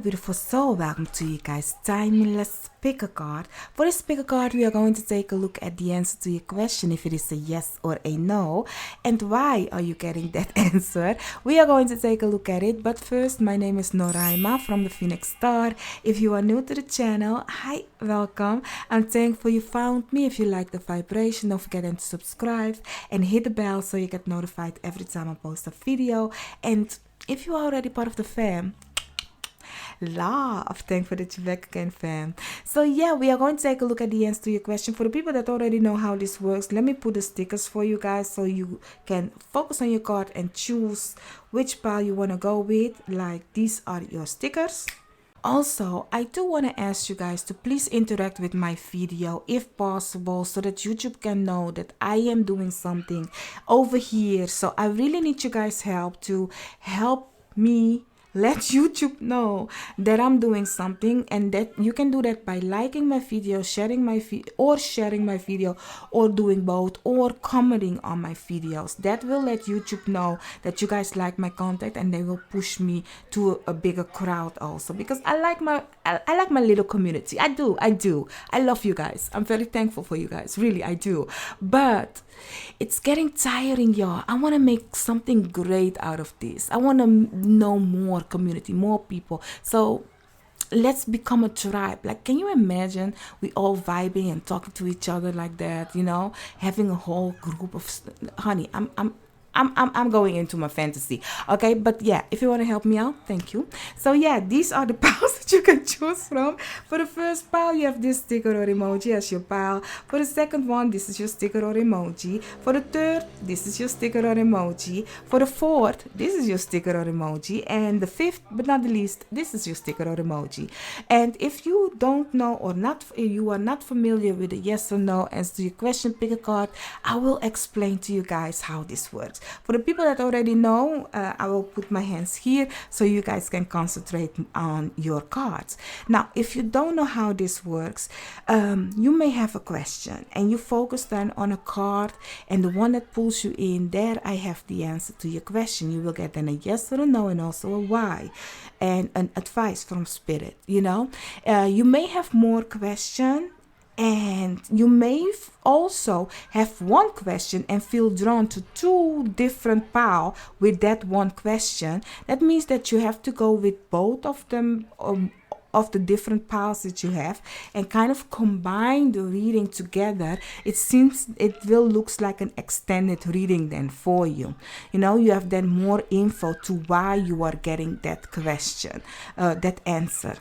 beautiful soul, welcome to you guys timeless pick a card. For this pick a card, we are going to take a look at the answer to your question, if it is a yes or a no, and why are you getting that answer. We are going to take a look at it, but first, my name is Noraima from the Phoenix Star. If you are new to the channel, hi, welcome. I'm thankful you found me. If you like the vibration, don't forget to subscribe and hit the bell so you get notified every time I post a video. And if you are already part of the fam, love, thankful that you're back again, fam. So yeah, we are going to take a look at the answer to your question. For the people that already know how this works, let me put the stickers for you guys so you can focus on your card and choose which pile you want to go with. Like, these are your stickers. Also, I do want to ask you guys to please interact with my video if possible, so that YouTube can know that I am doing something over here. So I really need you guys' help to help me let YouTube know that I'm doing something, and that you can do that by liking my video, sharing my video, or doing both, or commenting on my videos. That will let YouTube know that you guys like my content, and they will push me to a bigger crowd also, because I like my little community. I do. I love you guys. I'm very thankful for you guys. Really, I do. But it's getting tiring, y'all. I want to make something great out of this. I want to know more community, more people. So let's become a tribe. Like, can you imagine we all vibing and talking to each other like that, you know, having a whole group of honey, I'm going into my fantasy. Okay, but yeah, if you want to help me out, thank you. So yeah, these are the piles that you can choose from. For the first pile, you have this sticker or emoji as your pile. For the second one, this is your sticker or emoji. For the third, this is your sticker or emoji. For the fourth, this is your sticker or emoji. And the fifth, but not the least, this is your sticker or emoji. And if you don't know, or you are not familiar with the yes or no answer to your question, pick a card. I will explain to you guys how this works. For the people that already know, I will put my hands here so you guys can concentrate on your cards. Now, if you don't know how this works, you may have a question and you focus then on a card, and the one that pulls you in, there I have the answer to your question. You will get then a yes or a no, and also a why, and an advice from spirit. You know, you may have more questions, and you may also have one question and feel drawn to two different piles with that one question. That means that you have to go with both of them, of the different piles that you have, and kind of combine the reading together. It seems it will looks like an extended reading then for you. You know, you have then more info to why you are getting that question, that answer.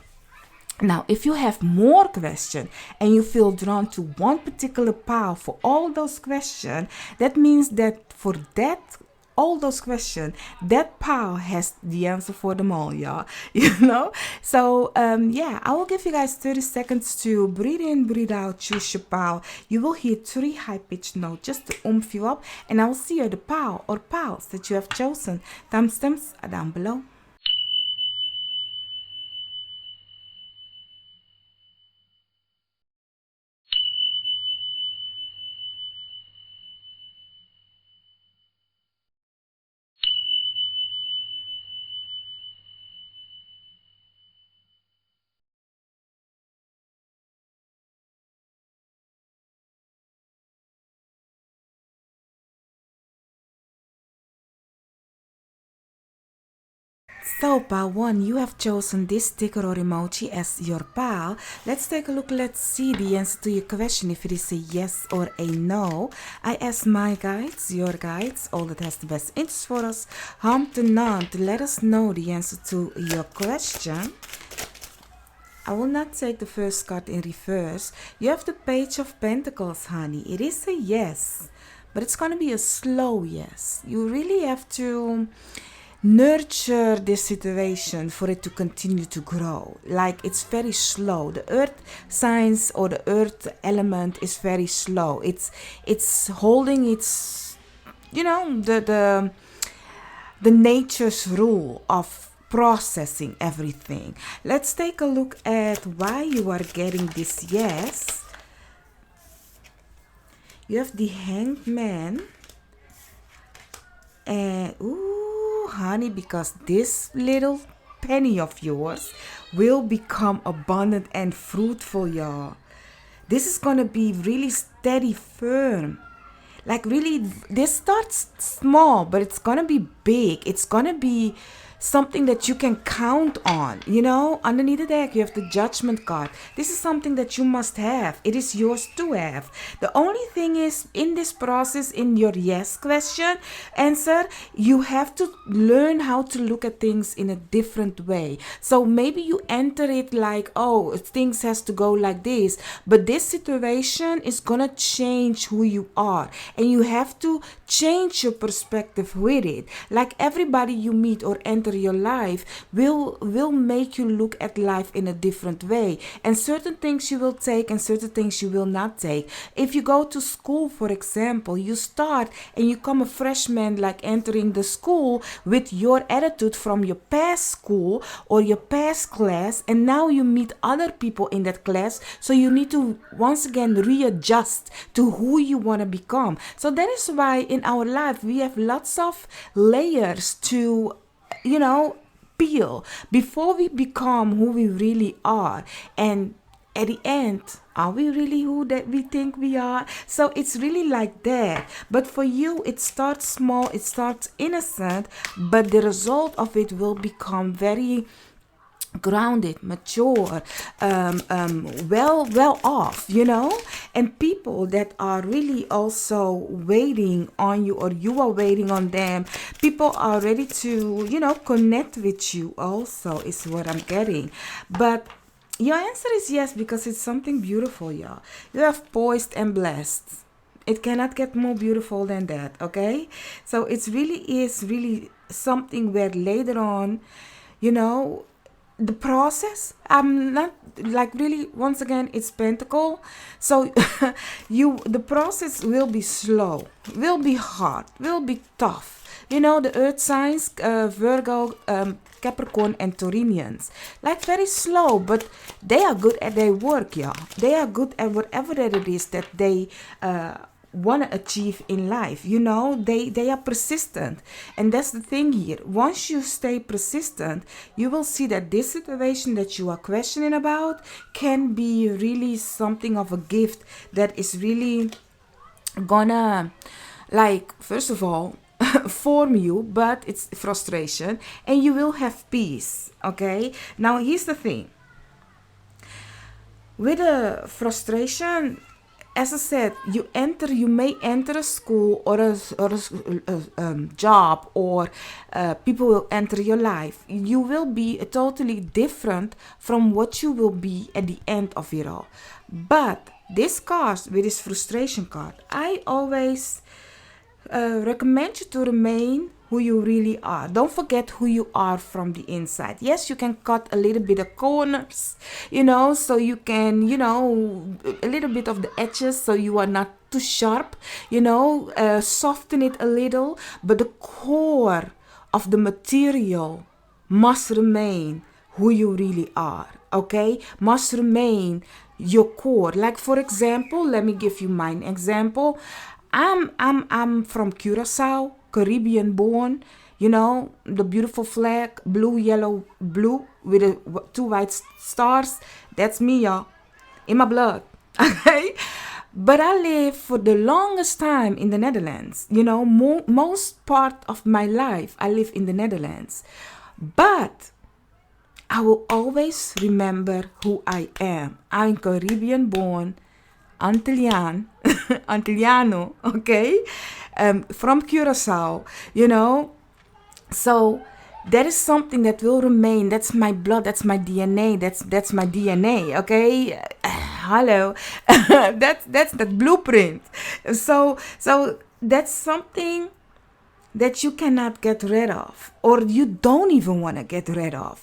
Now, if you have more questions and you feel drawn to one particular pile for all those questions, that means that for all those questions, that pile has the answer for them all, y'all. You know? So, yeah, I will give you guys 30 seconds to breathe in, breathe out, choose your pile. You will hear 3 high-pitched notes just to oomph you up, and I will see you the pile or piles that you have chosen. Timestamps are down below. So, pile 1, you have chosen this sticker or emoji as your pile. Let's take a look. Let's see the answer to your question, if it is a yes or a no. I ask my guides, your guides, all that has the best interest for us, to let us know the answer to your question. I will not take the first card in reverse. You have the Page of Pentacles, honey. It is a yes, but it's going to be a slow yes. You really have to nurture this situation for it to continue to grow. Like, it's very slow. The earth signs or the earth element is very slow. It's holding its, you know, the nature's rule of processing everything. Let's take a look at why you are getting this yes. You have the Hanged Man, and ooh, honey, because this little penny of yours will become abundant and fruitful, y'all. This is going to be really steady, firm. Like really, this starts small, but it's going to be big. It's going to be something that you can count on. Underneath the deck you have the Judgment card. This is something that you must have. It is yours to have. The only thing is, in this process, in your yes question answer, you have to learn how to look at things in a different way. So maybe you enter it like, oh, things has to go like this, but this situation is gonna change who you are, and you have to change your perspective with it. Like everybody you meet or enter your life will make you look at life in a different way, and certain things you will take and certain things you will not take. If you go to school, for example, you start and you come a freshman, like entering the school with your attitude from your past school or your past class, and now you meet other people in that class, so you need to once again readjust to who you want to become. So that is why in our life we have lots of layers to peel before we become who we really are. And at the end, are we really who that we think we are? So it's really like that. But for you, it starts small, it starts innocent, but the result of it will become very grounded, mature, well off, and people that are really also waiting on you, or you are waiting on them. People are ready to, connect with you also, is what I'm getting. But your answer is yes, because it's something beautiful, y'all. You have poised and blessed. It cannot get more beautiful than that, okay? So it really is something where later on, the process, I'm not like really, once again, it's Pentacle. So the process will be slow, will be hard, will be tough. The earth signs, Virgo, Capricorn and Taurinians, like very slow, but they are good at their work, y'all. They are good at whatever that it is that they want to achieve in life. They are persistent, and that's the thing here. Once you stay persistent, you will see that this situation that you are questioning about can be really something of a gift that is really gonna, like, first of all, form you, but it's frustration, and you will have peace. Okay, now here's the thing with a frustration. As I said, you may enter a school or a job, or people will enter your life. You will be totally different from what you will be at the end of it all. But this card, with this frustration card, I always recommend you to remain who you really are. Don't forget who you are from the inside. Yes, you can cut a little bit of corners, so you can, a little bit of the edges, so you are not too sharp, soften it a little, but the core of the material must remain who you really are, okay? Must remain your core. Like, for example, let me give you my example. I'm from Curacao, Caribbean born, the beautiful flag, blue, yellow, blue with two white stars. That's me, y'all, in my blood. Okay, but I lived for the longest time in the Netherlands. Most part of my life I live in the Netherlands, but I will always remember who I am. I'm Caribbean born, Antillano, okay, from Curacao, so that is something that will remain. That's my blood, that's my DNA, that's my DNA, okay. Hello. that's the blueprint. So that's something that you cannot get rid of, or you don't even want to get rid of,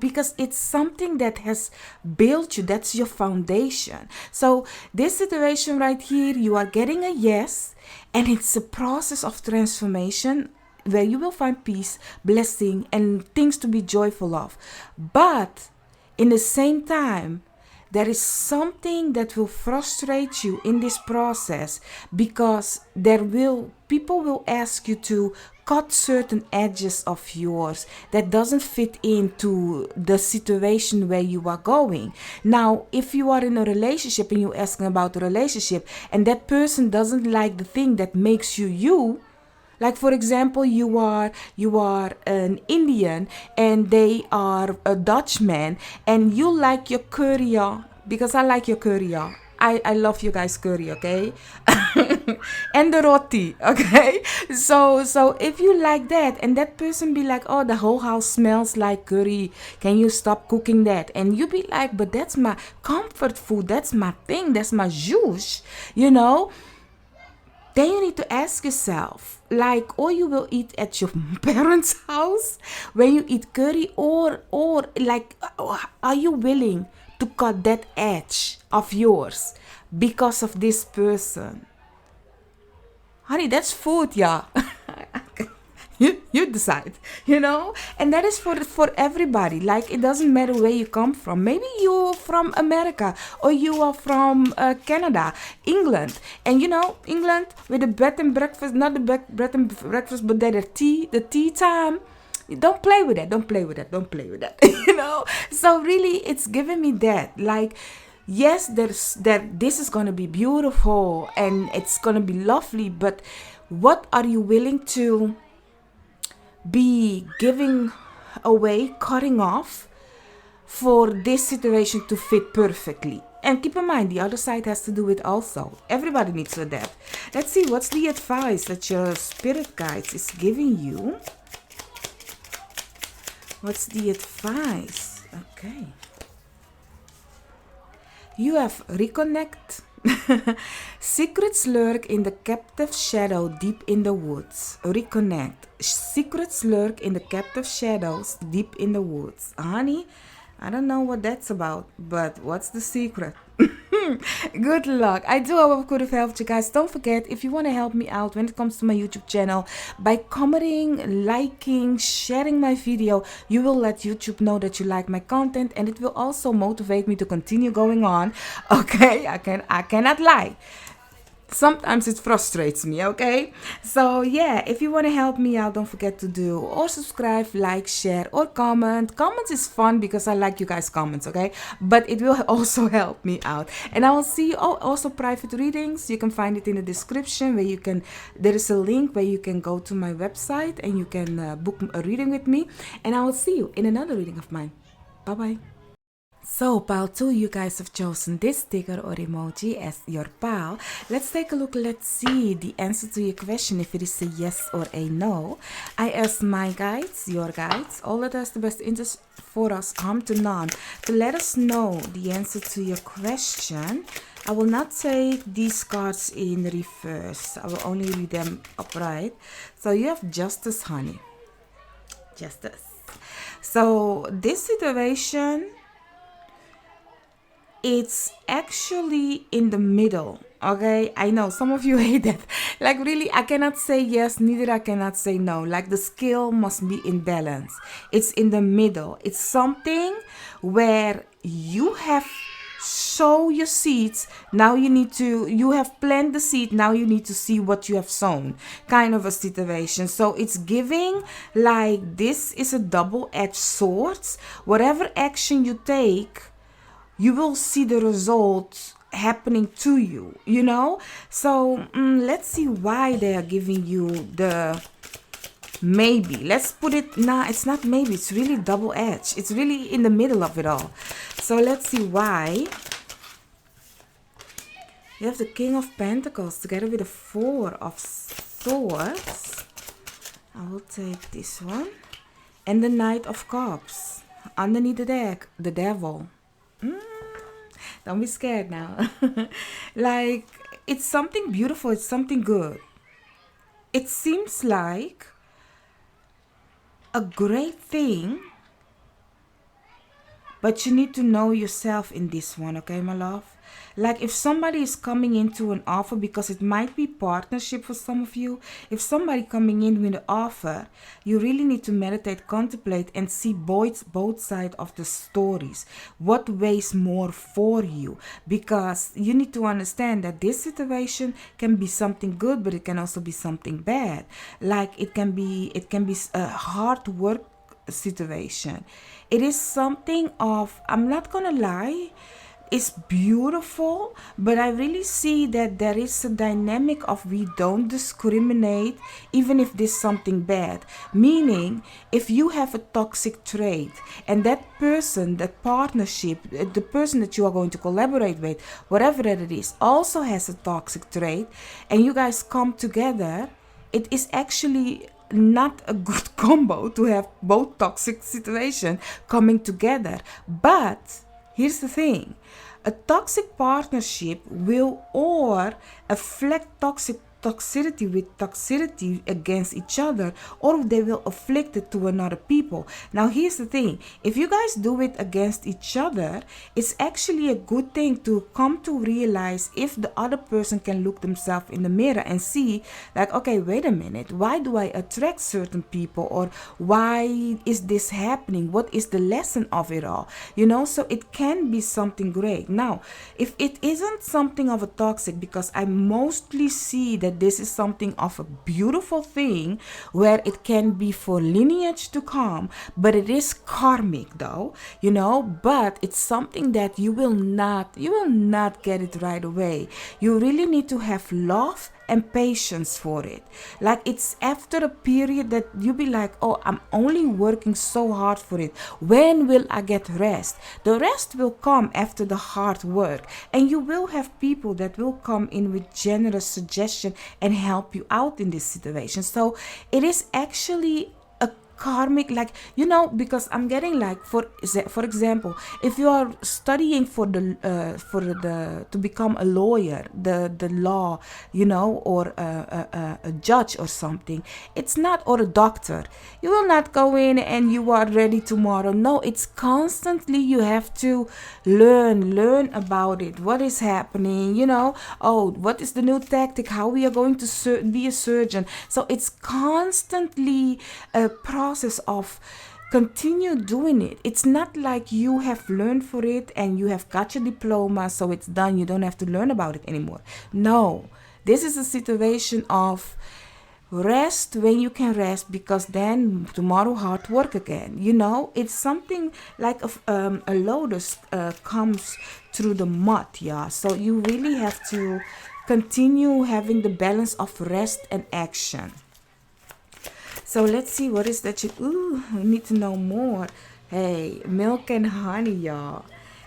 because it's something that has built you. That's your foundation. So this situation right here, you are getting a yes, and it's a process of transformation where you will find peace, blessing, and things to be joyful of. But in the same time, there is something that will frustrate you in this process, because people will ask you to cut certain edges of yours that doesn't fit into the situation where you are going. Now, if you are in a relationship and you're asking about the relationship and that person doesn't like the thing that makes you you, like for example, you are an Indian and they are a Dutchman, and you like your curry, because I like your curry. I love you guys curry, okay? And the roti, okay? So if you like that and that person be like, oh, the whole house smells like curry, can you stop cooking that? And you be like, but that's my comfort food, that's my thing, that's my juice, you know? Then you need to ask yourself, like, or you will eat at your parents' house when you eat curry, or like, are you willing to cut that edge of yours because of this person? Honey, that's food, yeah. You decide, you know. And that is for everybody. Like, it doesn't matter where you come from. Maybe you're from America, or you are from Canada, England, and you know, England with the bed and breakfast, not the bread and breakfast, but the tea time. Don't play with that, don't play with that, don't play with that. You know. So really, it's giving me that, like, yes, this is going to be beautiful and it's going to be lovely, but what are you willing to be giving away, cutting off, for this situation to fit perfectly? And keep in mind, the other side has to do it also. Everybody needs to adapt. Let's see, what's the advice that your spirit guides is giving you? What's the advice? Okay. You have reconnect. Secrets lurk in the captive shadow deep in the woods. Reconnect. Secrets lurk in the captive shadows deep in the woods. Honey, I don't know what that's about, but what's the secret? Good luck. I do hope I could have helped you guys. Don't forget, if you want to help me out when it comes to my YouTube channel, by commenting, liking, sharing my video, you will let YouTube know that you like my content, and it will also motivate me to continue going on. Okay, I cannot lie. Sometimes it frustrates me, okay? So yeah, if you want to help me out, don't forget to do or subscribe, like, share, or comment. Comments is fun because I like you guys' comments, okay? But it will also help me out. And I will see you. Oh, also private readings, you can find it in the description, where you can, there is a link where you can go to my website and you can book a reading with me. And I will see you in another reading of mine. Bye bye. So, pile 2, you guys have chosen this sticker or emoji as your pile. Let's take a look. Let's see the answer to your question, if it is a yes or a no. I asked my guides, your guides, all that has the best interest for us, harm to none, to let us know the answer to your question. I will not take these cards in reverse. I will only read them upright. So you have justice, honey. Justice. So this situation, it's actually in the middle, okay? I know some of you hate that. Like, really, I cannot say yes, neither I cannot say no. Like, the scale must be in balance. It's in the middle. It's something where you have sow your seeds. Now you have planted the seed. Now you need to see what you have sown, kind of a situation. So it's giving like this is a double-edged sword. Whatever action you take, you will see the results happening to you, you know? So let's see why they are giving you the maybe. Let's put it, nah, it's not maybe, it's really double-edged. It's really in the middle of it all. So let's see why. You have the King of Pentacles together with the Four of Swords. I will take this one. And the Knight of Cups. Underneath the deck, the Devil. Don't be scared now. Like, it's something beautiful. It's something good. It seems like a great thing but you need to know yourself in this one, okay, my love? Like if somebody is coming into an offer, because it might be partnership for some of you, if somebody coming in with an offer, you really need to meditate, contemplate, and see both sides of the stories. What weighs more for you? Because you need to understand that this situation can be something good, but it can also be something bad. Like it can be a hard work situation. It is something of, I'm not gonna lie, it's beautiful, but I really see that there is a dynamic of we don't discriminate even if there's something bad. Meaning, if you have a toxic trait and that person, that partnership, the person that you are going to collaborate with, whatever that it is, also has a toxic trait, and you guys come together, it is actually not a good combo to have both toxic situations coming together. But here's the thing. A toxic partnership will or afflict toxicity with toxicity against each other, or they will afflict it to another people. Now here's the thing, if you guys do it against each other, it's actually a good thing to come to realize if the other person can look themselves in the mirror and see like, okay, wait a minute, why do I attract certain people, or why is this happening, what is the lesson of it all, so it can be something great. Now if it isn't something of a toxic, because I mostly see that this is something of a beautiful thing where it can be for lineage to come, but it is karmic though, but it's something that you will not get it right away. You really need to have love and patience for it. Like it's after a period that you be like, oh, I'm only working so hard for it, when will I get rest? The rest will come after the hard work, and you will have people that will come in with generous suggestion and help you out in this situation. So it is actually a karmic, like, because I'm getting like, for example, if you are studying for the to become a lawyer, the law, or a judge or something, it's not, or a doctor, you will not go in and you are ready tomorrow. No, it's constantly you have to learn about it, what is happening, oh, what is the new tactic, how we are going to be a surgeon. So it's constantly a process of continue doing it. It's not like you have learned for it and you have got your diploma, so it's done, you don't have to learn about it anymore. No, this is a situation of rest when you can rest, because then tomorrow hard work again. It's something like a lotus comes through the mud. Yeah, so you really have to continue having the balance of rest and action. So let's see, what is that we need to know more. Hey, milk and honey, y'all.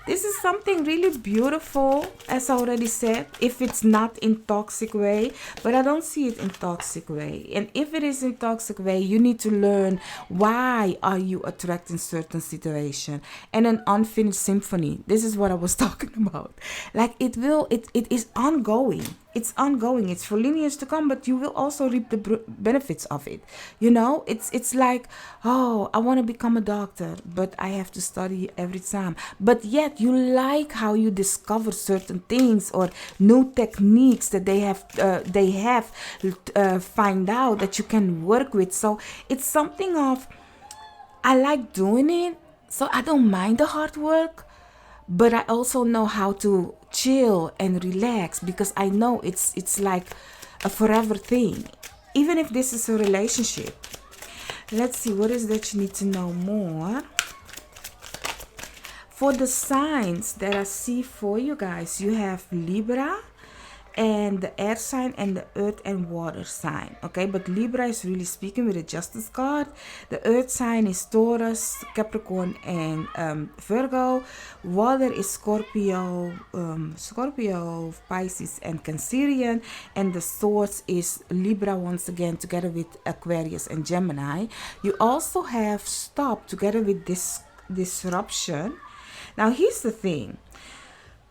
This is something really beautiful, as I already said, if it's not in toxic way, but I don't see it in toxic way. And if it is in toxic way, you need to learn why are you attracting certain situation. And an unfinished symphony, this is what I was talking about. Like it is ongoing. It's ongoing. It's for lineage to come, but you will also reap the benefits of it. It's like, oh, I want to become a doctor, but I have to study every time. But yet you like how you discover certain things or new techniques that they have find out that you can work with. So it's something of, I like doing it, so I don't mind the hard work, but I also know how to chill and relax, because I know it's like a forever thing, even if this is a relationship. Let's see, what is that you need to know more. For the signs that I see for you guys, you have Libra and the air sign and the earth and water sign. Okay, but Libra is really speaking with a justice card. The earth sign is Taurus, Capricorn, and Virgo. Water is Scorpio, Pisces, and Cancerian. And the source is Libra once again, together with Aquarius and Gemini. You also have Stop together with this disruption. Now here's the thing.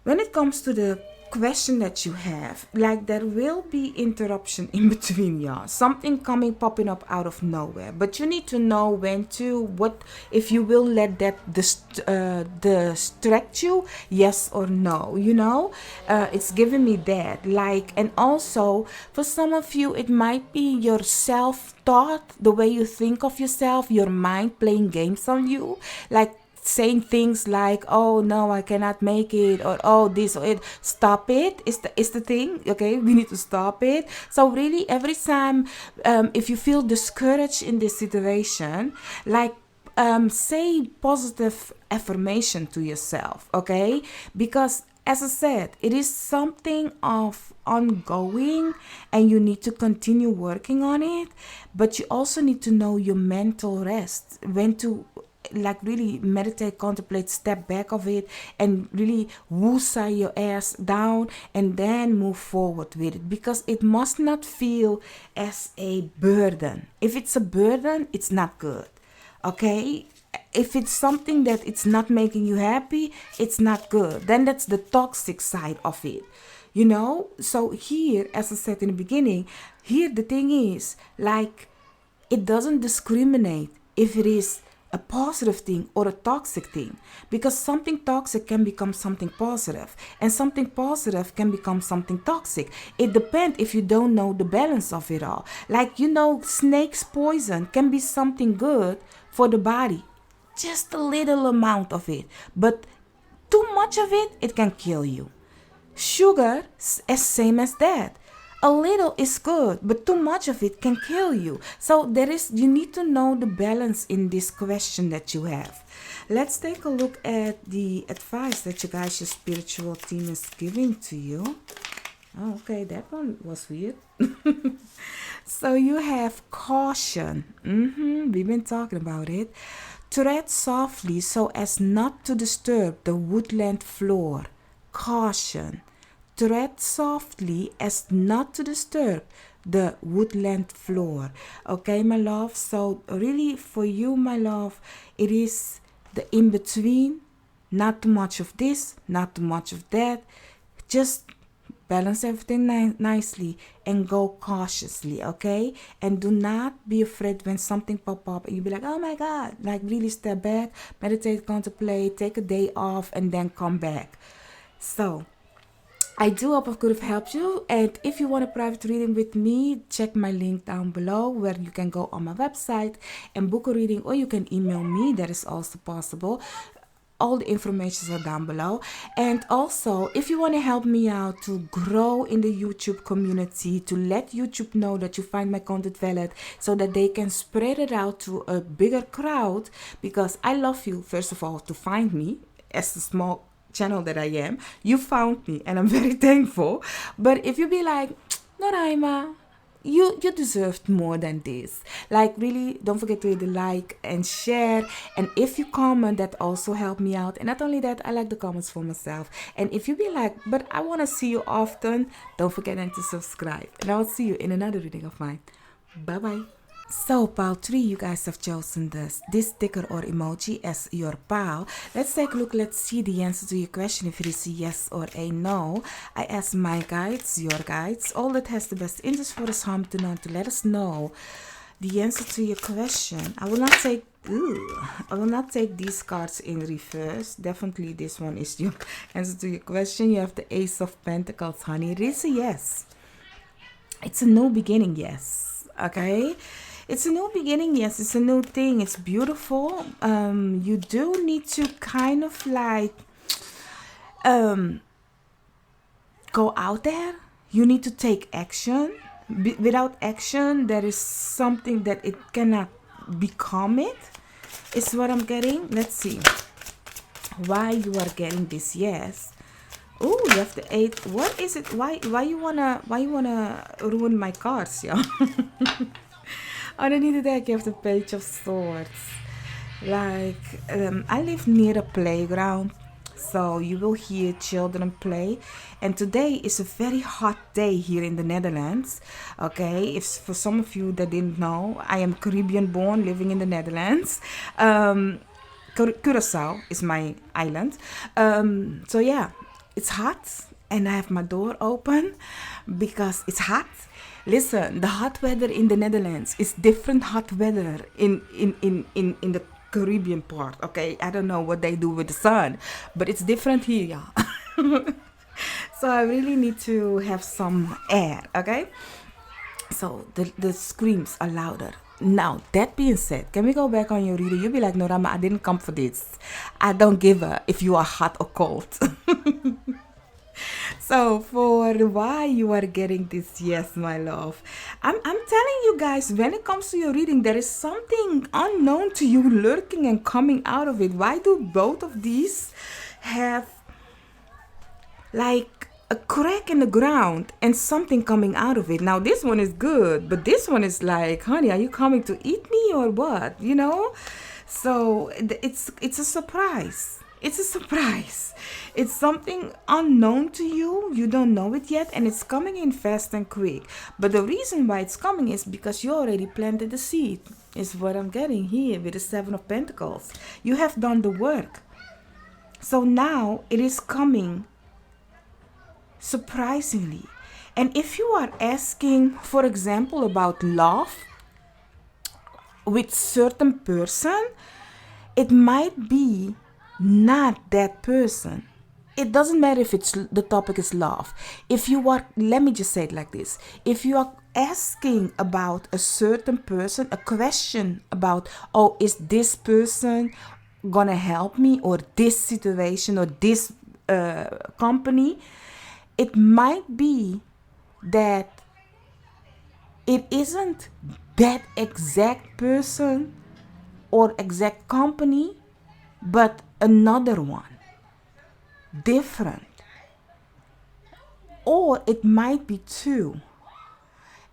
When it comes to the question that you have, like there will be interruption in between, y'all, something popping up out of nowhere, but you need to know when to, what, if you will let that distract you, yes or no, it's giving me that, like. And also for some of you, it might be your self-thought, the way you think of yourself, your mind playing games on you, like saying things like, oh no, I cannot make it, or oh this or it. Stop it, is the thing. Okay, we need to stop it. So really, every time if you feel discouraged in this situation, like say positive affirmation to yourself, okay? Because as I said, it is something of ongoing and you need to continue working on it, but you also need to know your mental rest, when to like really meditate, contemplate, step back of it, and really woosah your ass down, and then move forward with it, because it must not feel as a burden. If it's a burden, it's not good, okay? If it's something that it's not making you happy, it's not good. Then that's the toxic side of it, so here, as I said in the beginning, here the thing is, like, it doesn't discriminate if it is a positive thing or a toxic thing, because something toxic can become something positive, and something positive can become something toxic. It depends if you don't know the balance of it all. Like, snake's poison can be something good for the body, just a little amount of it, but too much of it, it can kill you. Sugar, as same as that. A little is good, but too much of it can kill you. So you need to know the balance in this question that you have. Let's take a look at the advice that you guys, your spiritual team, is giving to you. Oh, okay, that one was weird. So you have caution. We've been talking about it. Tread softly so as not to disturb the woodland floor. Caution. Tread softly as not to disturb the woodland floor. Okay, my love? So really for you, my love, it is the in-between. Not too much of this, not too much of that. Just balance everything nicely and go cautiously, okay? And do not be afraid when something pop up and you be like, oh my God, like really step back, meditate, contemplate, take a day off, and then come back. So I do hope I could have helped you. And if you want a private reading with me, check my link down below, where you can go on my website and book a reading, or you can email me. That is also possible. All the information are down below. And also, if you want to help me out to grow in the YouTube community, to let YouTube know that you find my content valid, so that they can spread it out to a bigger crowd, because I love you, first of all, to find me as a small channel that I am. You found me and I'm very thankful. But if you be like, Noraima, you deserved more than this, like really, don't forget to hit the like and share. And if you comment, that also help me out. And not only that, I like the comments for myself. And if you be like, but I want to see you often, don't forget then to subscribe. And I'll see you in another reading of mine. Bye bye. So pile 3, you guys have chosen this sticker or emoji as your pile. Let's take a look. Let's see the answer to your question, if it is a yes or a no. I ask my guides, your guides, all that has the best interest for us harm to know, to let us know the answer to your question. I will not take these cards in reverse. Definitely this one is your answer to your question. You have the Ace of Pentacles, honey. It is a yes. It's a new beginning, yes. Okay. It's a new beginning, yes. It's a new thing. It's beautiful. You do need to kind of like go out there. You need to take action. Without action, there is something that it cannot become it. Is what I'm getting. Let's see why you are getting this yes. Oh, you have the 8. What is it? Why you wanna ruin my cards, y'all? Underneath the deck, you have the Page of Swords. Like, I live near a playground, so you will hear children play. And today is a very hot day here in the Netherlands. Okay, if for some of you that didn't know, I am Caribbean born, living in the Netherlands. Curacao is my island. So yeah, it's hot. and I have my door open because it's hot. Listen, the hot weather in the Netherlands is different hot weather in the Caribbean part. Okay, I don't know what they do with the sun, but it's different here, y'all. So I really need to have some air. Okay, so the screams are louder. Now, that being said, can we go back on your reader? You'll be like, Noraima, I didn't come for this. I don't give a if you are hot or cold. So for why you are getting this, yes, my love, I'm telling you guys, when it comes to your reading, there is something unknown to you lurking and coming out of it. Why do both of these have like a crack in the ground and something coming out of it? Now this one is good, but this one is like, honey, are you coming to eat me or what? You know? So it's a surprise. It's a surprise. It's something unknown to you. You don't know it yet, and it's coming in fast and quick. But the reason why it's coming is because you already planted the seed. Is what I'm getting here with the Seven of Pentacles. You have done the work. So now it is coming surprisingly. And if you are asking, for example, about love with certain person, it might be not that person. It doesn't matter if it's the topic is love. If you are, let me just say it like this. If you are asking about a certain person, a question about, oh, is this person gonna help me, or this situation, or this company, it might be that it isn't that exact person or exact company, but another one, different. Or it might be two.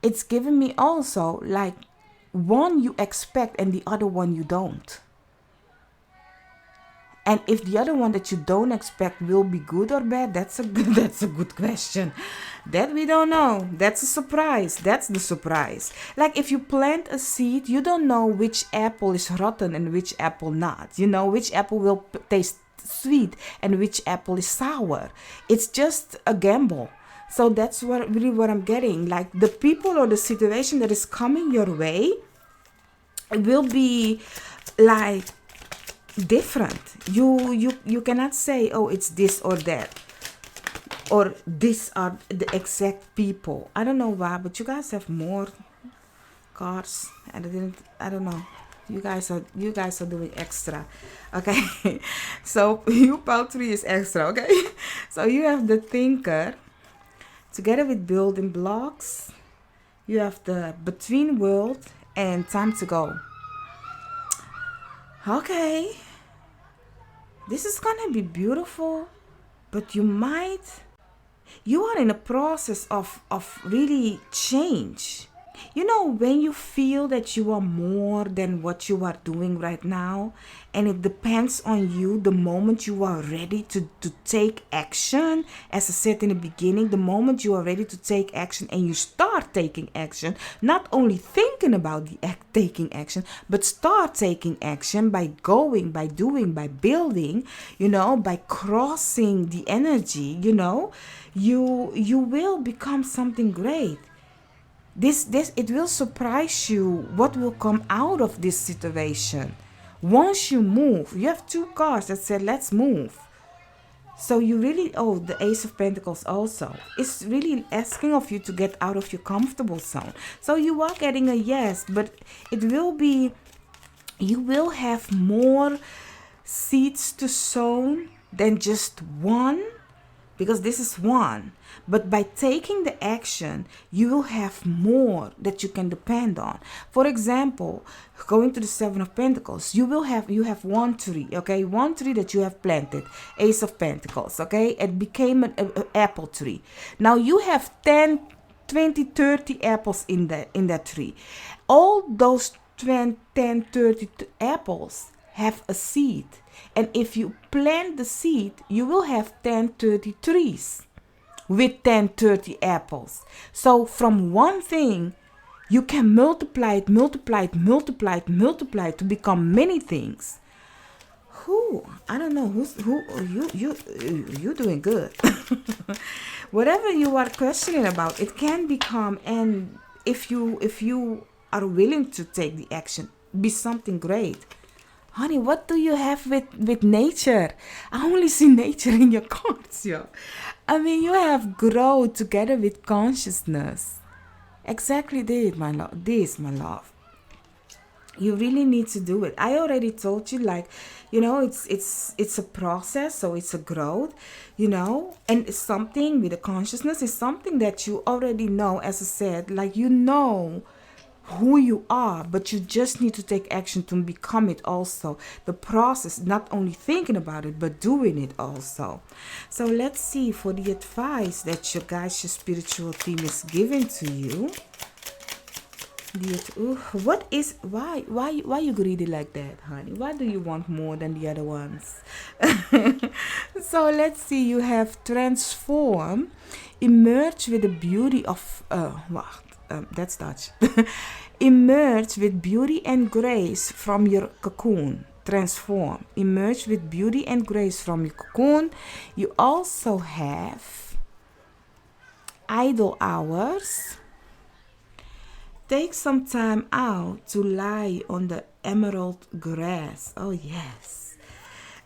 It's giving me also like one you expect and the other one you don't. And if the other one that you don't expect will be good or bad, that's a good question. That we don't know. That's a surprise. That's the surprise. Like if you plant a seed, you don't know which apple is rotten and which apple not. You know, which apple will taste sweet and which apple is sour. It's just a gamble. So that's what I'm getting. Like the people or the situation that is coming your way, it will be like different. You cannot say, oh, it's this or that, or these are the exact people. I don't know why, but you guys have more cards, and I don't know. You guys are doing extra. Okay. So you pile 3 is extra. Okay. So you have the thinker together with building blocks. You have the between world and time to go. Okay, this is gonna be beautiful, but you are in a process of really change. You know, when you feel that you are more than what you are doing right now, and it depends on you the moment you are ready to take action. As I said in the beginning, the moment you are ready to take action and you start taking action, not only thinking about taking action, but start taking action by going, by doing, by building, you know, by crossing the energy, you know, you will become something great. This it will surprise you what will come out of this situation. Once you move, you have 2 cards that said let's move. So you really, oh, the Ace of Pentacles also. It's really asking of you to get out of your comfortable zone. So you are getting a yes, but it will be, you will have more seeds to sow than just one, because this is one. But by taking the action, you will have more that you can depend on. For example, going to the Seven of Pentacles, you have 1 tree, okay? 1 tree that you have planted, Ace of Pentacles, okay? It became an apple tree. Now you have 10, 20, 30 apples in that tree. All those 10, 30 apples have a seed. And if you plant the seed, you will have 10, 30 trees with 10, 30 apples. So from one thing, you can multiply it to become many things. I don't know who you doing good. Whatever you are questioning about, it can become, and if you are willing to take the action, be something great. Honey, what do you have with nature? I only see nature in your cards, yo. I mean, you have grow together with consciousness. Exactly this, my love. This, my love. You really need to do it. I already told you, like, it's a process, so it's a growth, and it's something with the consciousness is something that you already know. As I said, like, who you are, but you just need to take action to become it also. The process, not only thinking about it, but doing it also. So let's see for the advice that your spiritual team is giving to you. Why you greedy like that, honey? Why do you want more than the other ones? So let's see, you have transform, emerge with the beauty of that's Dutch. Emerge with beauty and grace from your cocoon. Transform. Emerge with beauty and grace from your cocoon. You also have idle hours. Take some time out to lie on the emerald grass. Oh, yes.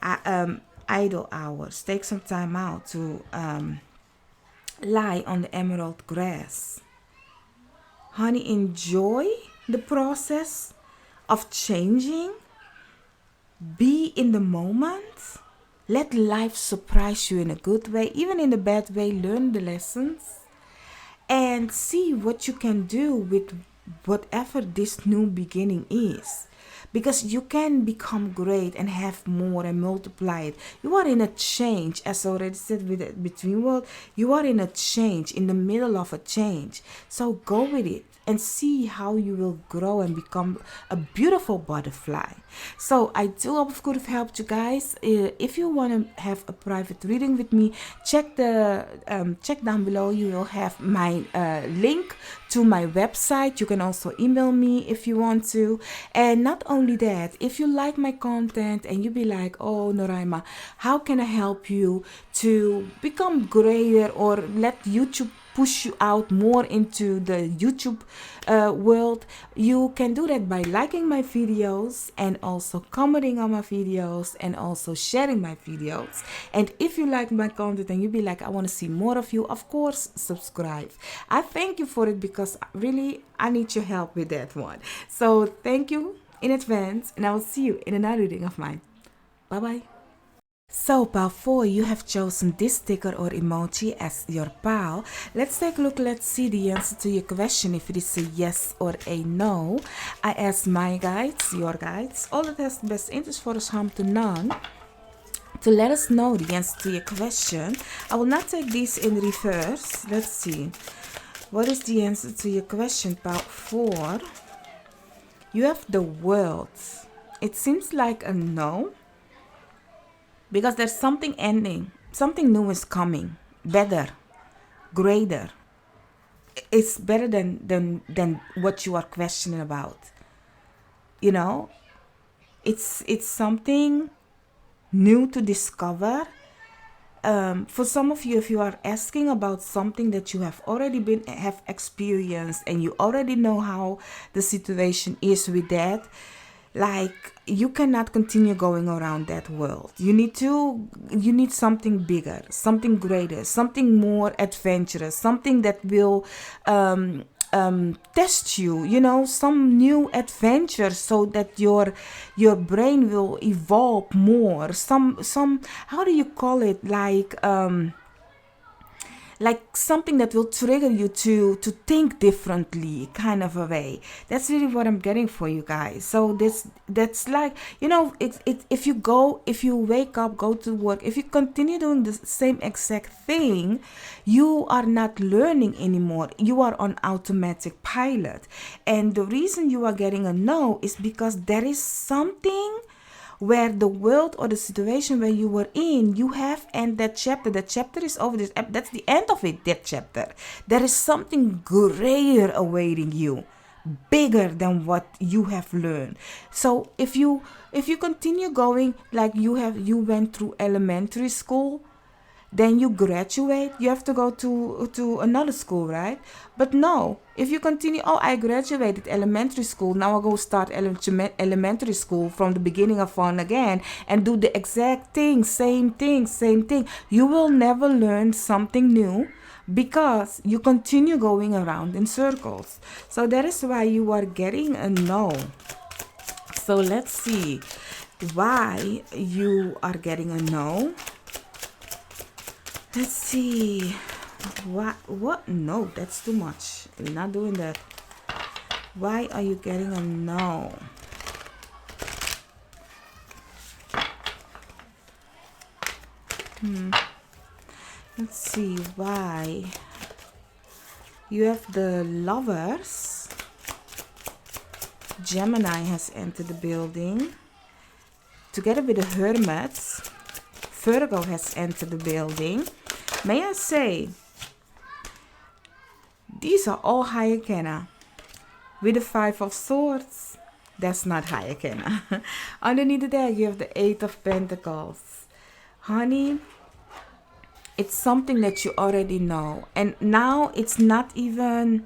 Idle hours. Take some time out to lie on the emerald grass. Honey, enjoy the process of changing. Be in the moment. Let life surprise you in a good way, even in a bad way. Learn the lessons and see what you can do with whatever this new beginning is. Because you can become great and have more and multiply it. You are in a change, as I already said with the between world. You are in a change, in the middle of a change. So go with it and see how you will grow and become a beautiful butterfly. So I do hope I could have helped you guys. If you want to have a private reading with me, check down below. You will have my link to my website. You can also email me if you want to. And not only that, if you like my content and you be like, oh, Noraima, how can I help you to become greater, or let YouTube push you out more into the YouTube world? You can do that by liking my videos and also commenting on my videos and also sharing my videos. And if you like my content and you be like, I want to see more of you, of course, subscribe. I thank you for it, because really I need your help with that one. So thank you in advance, and I will see you in another reading of mine. Bye bye. So pal 4, you have chosen this sticker or emoji as your pal. Let's take a look. Let's see the answer to your question, if it is a yes or a no. I asked my guides, your guides, all that has the best interest for us, harm to none, to let us know the answer to your question. I will not take these in reverse. Let's see. What is the answer to your question, pal 4? You have the world. It seems like a no, because there's something ending, something new is coming, better, greater. It's better than what you are questioning about. It's something new to discover. For some of you, if you are asking about something that you have already have experienced, and you already know how the situation is with that, like, you cannot continue going around that world. You need something bigger, something greater, something more adventurous, something that will test you, some new adventure, so that your brain will evolve more. Some how do you call it, like something that will trigger you to think differently, kind of a way. That's really what I'm getting for you guys. So that's like, if you wake up, go to work, if you continue doing the same exact thing, you are not learning anymore. You are on automatic pilot. And the reason you are getting a no is because there is something where the world or the situation where you were in, you have end that chapter. That chapter is over. That's the end of it, that chapter. There is something greater awaiting you. bigger than what you have learned. So if you continue going, like you went through elementary school, then you graduate, you have to go to another school, right? But no, if you continue, oh, I graduated elementary school, now I go start elementary school from the beginning of on again and do the exact thing, same thing, you will never learn something new because you continue going around in circles. So that is why you are getting a no. So let's see why you are getting a no. Let's see. What? No, that's too much. We're not doing that. Why are you getting a no? Let's see why. You have the Lovers. Gemini has entered the building. Together with the Hermits, Virgo has entered the building. May I say, these are all Hayakena. With the Five of Swords, that's not Hayakena. Underneath that, you have the Eight of Pentacles. Honey, it's something that you already know. And now it's not even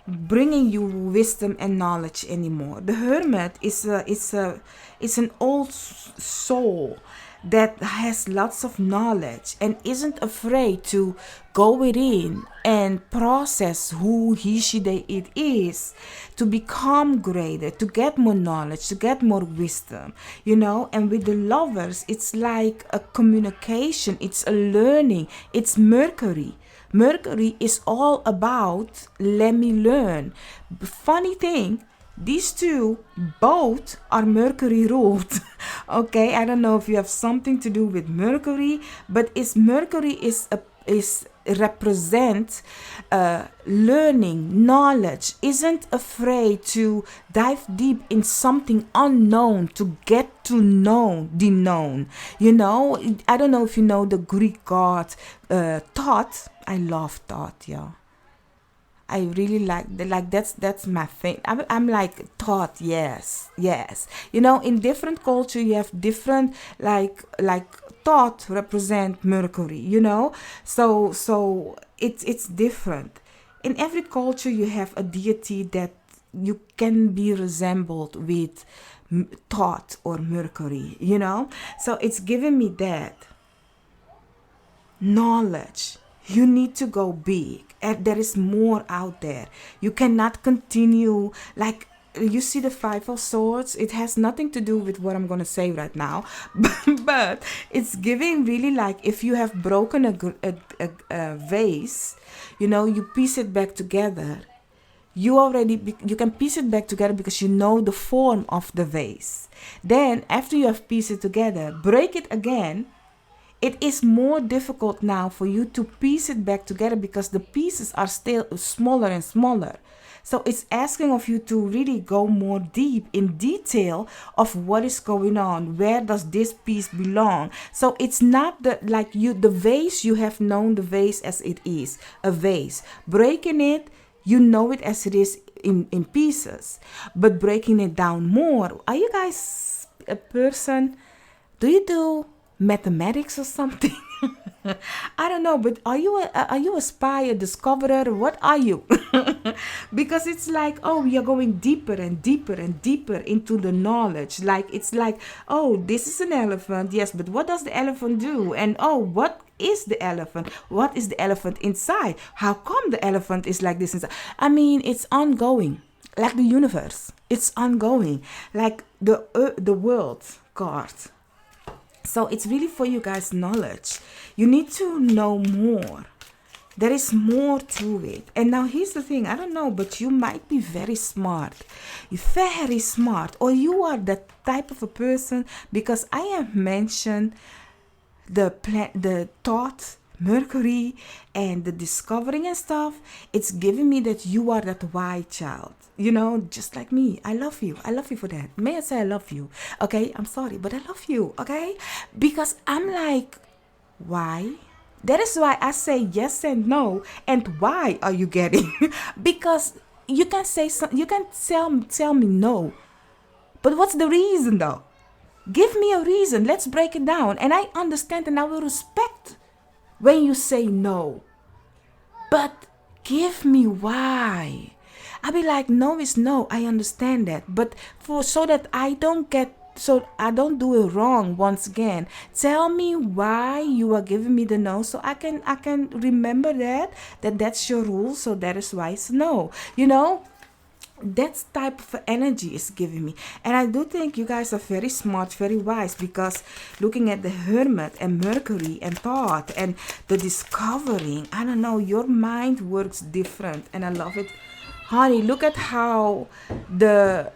bringing you wisdom and knowledge anymore. The Hermit is an old soul that has lots of knowledge and isn't afraid to go within and process who he, she, they, it is, to become greater, to get more knowledge, to get more wisdom, you know. And with the Lovers, it's like a communication, it's a learning, it's Mercury. Mercury is all about let me learn. Funny thing, these two both are Mercury ruled. Okay, I don't know if you have something to do with Mercury, but Mercury is represent learning, knowledge, isn't afraid to dive deep in something unknown to get to know the known. You know, I don't know if you know the Greek god Thoth. I love Thoth, yeah. I really like that's my thing. I'm like Thoth, yes. You know, in different culture you have different like Thoth represent Mercury, you know. So it's different. In every culture you have a deity that you can be resembled with Thoth or Mercury, you know. So it's giving me that knowledge. You need to go big. And there is more out there. You cannot continue like you see the Five of Swords. It has nothing to do with what I'm going to say right now. But it's giving really like if you have broken a vase, you know, you piece it back together. You can piece it back together because you know the form of the vase. Then after you have pieced it together, break it again. It is more difficult now for you to piece it back together because the pieces are still smaller and smaller. So it's asking of you to really go more deep in detail of what is going on. Where does this piece belong? So it's not the vase, you have known the vase as it is, a vase. Breaking it, you know it as it is in pieces. But breaking it down more. Are you guys a person? Do you do mathematics or something? I don't know, but are you a spy, a discoverer? What are you? Because it's like, oh, we are going deeper and deeper and deeper into the knowledge. Like it's like, oh, this is an elephant, yes, but what does the elephant do? And oh, what is the elephant? What is the elephant inside? How come the elephant is like this inside? I mean, it's ongoing, like the universe. It's ongoing, like the world card. So it's really for you guys knowledge. You need to know more. There is more to it. And now here's the thing. I don't know, but you might be very smart. You're very smart. Or you are that type of a person, because I have mentioned the thought, Mercury, and the discovering and stuff. It's giving me that you are that white child. You know, just like me. I love you. I love you for that. May I say I love you? Okay, I'm sorry, but I love you. Okay, because I'm like, why? That is why I say yes and no. And why are you getting? Because you can say you can tell me no, but what's the reason though? Give me a reason. Let's break it down, and I understand and I will respect when you say no, but give me why. I'll be like, no is no. I understand that, but so that I don't do it wrong once again. Tell me why you are giving me the no, so I can remember that's your rule. So that is why it's no. That type of energy is giving me, and I do think you guys are very smart, very wise, because looking at the Hermit and Mercury and thought and the discovering, I don't know, your mind works different, and I love it. Honey, look at how the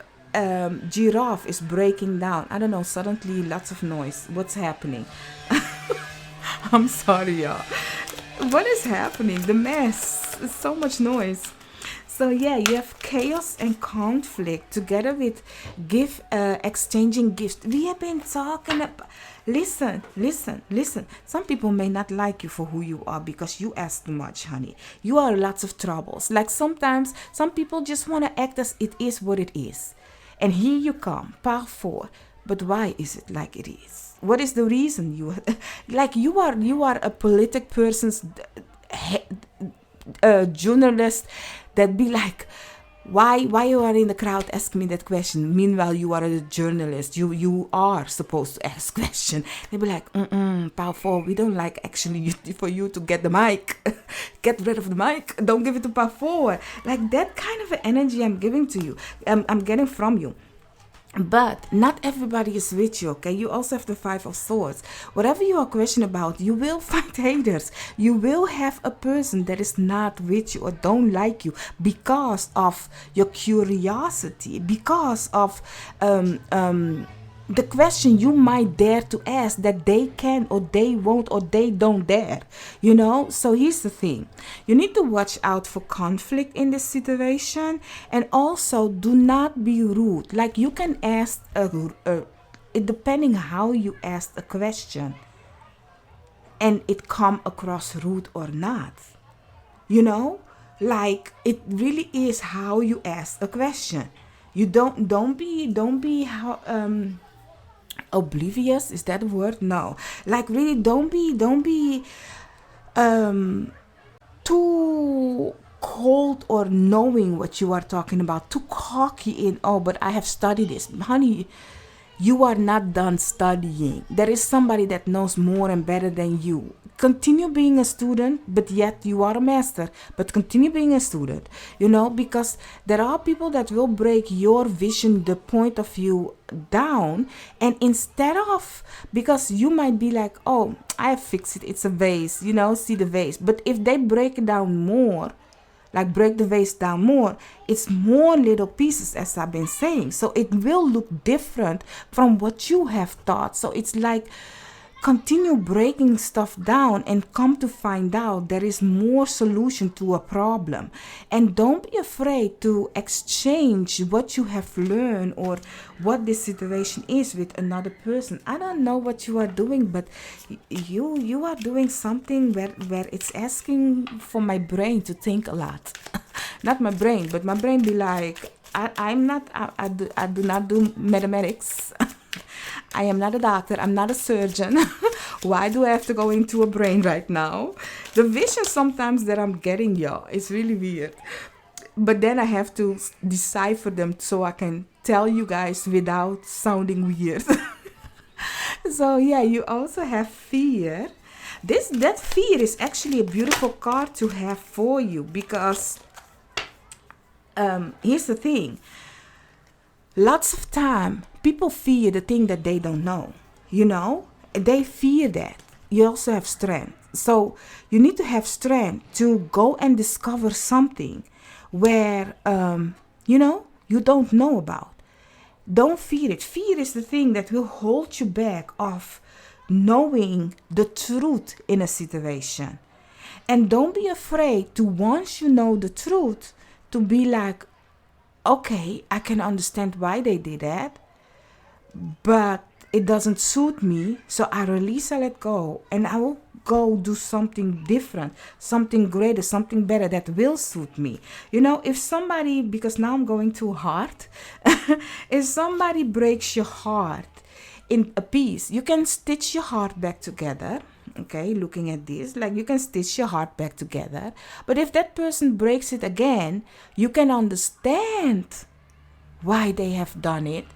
giraffe is breaking down. I don't know, suddenly lots of noise. What's happening? I'm sorry, y'all. What is happening? The mess. So much noise. So yeah, you have chaos and conflict together with exchanging gifts. We have been talking about. Listen. Some people may not like you for who you are because you ask too much, honey. You are lots of troubles. Like sometimes some people just want to act as it is what it is. And here you come, par 4. But why is it like it is? What is the reason you are a politic person's journalist that be like, why you are in the crowd asking me that question? Meanwhile, you are a journalist. You are supposed to ask question. They be like, power 4. We don't like actually for you to get the mic. Get rid of the mic. Don't give it to power 4. Like that kind of energy I'm giving to you. I'm getting from you. But not everybody is with you, okay? You also have the 5 of Swords. Whatever you are questioning about, you will find haters. You will have a person that is not with you or don't like you because of your curiosity, because of the question you might dare to ask that they can or they won't or they don't dare. So here's the thing. You need to watch out for conflict in this situation, and also do not be rude. Like you can ask depending how you ask a question and it come across rude or not. Like it really is how you ask a question. You don't be how oblivious, is that a word? No. Like really don't be too cold or knowing what you are talking about, too cocky in, but I have studied this. Honey, you are not done studying. There is somebody that knows more and better than you. Continue being a student, but yet you are a master. But continue being a student, because there are people that will break your vision, the point of view down. And instead of, because you might be like, oh, I fix it, it's a vase, see the vase. But if they break it down more, like break the vase down more, it's more little pieces, as I've been saying. So it will look different from what you have thought. So it's like, continue breaking stuff down and come to find out there is more solution to a problem. And don't be afraid to exchange what you have learned or what this situation is with another person. I don't know what you are doing, but you are doing something where it's asking for my brain to think a lot. Not my brain, but my brain be like, I do not do mathematics. I am not a doctor. I'm not a surgeon. Why do I have to go into a brain right now? The vision sometimes that I'm getting, y'all, it's really weird. But then I have to decipher them so I can tell you guys without sounding weird. So yeah, you also have fear. That fear is actually a beautiful card to have for you, because here's the thing. Lots of time, people fear the thing that they don't know. They fear that. You also have strength. So you need to have strength to go and discover something where, you don't know about. Don't fear it. Fear is the thing that will hold you back of knowing the truth in a situation. And don't be afraid to, once you know the truth, to be like, okay, I can understand why they did that, but it doesn't suit me, so I release, I let go, and I will go do something different, something greater, something better that will suit me. You know, if somebody, because now I'm going too hard, if somebody breaks your heart in a piece, you can stitch your heart back together. Okay, looking at this, like you can stitch your heart back together. But if that person breaks it again, you can understand why they have done it.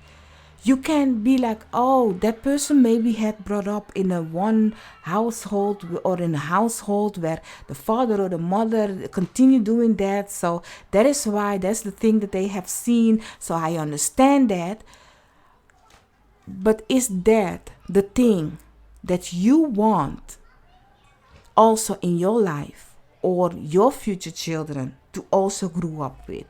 You can be like, oh, that person maybe had brought up in a one household, or in a household where the father or the mother continue doing that. So that is why, that's the thing that they have seen. So I understand that. But is that the thing that you want also in your life, or your future children to also grow up with?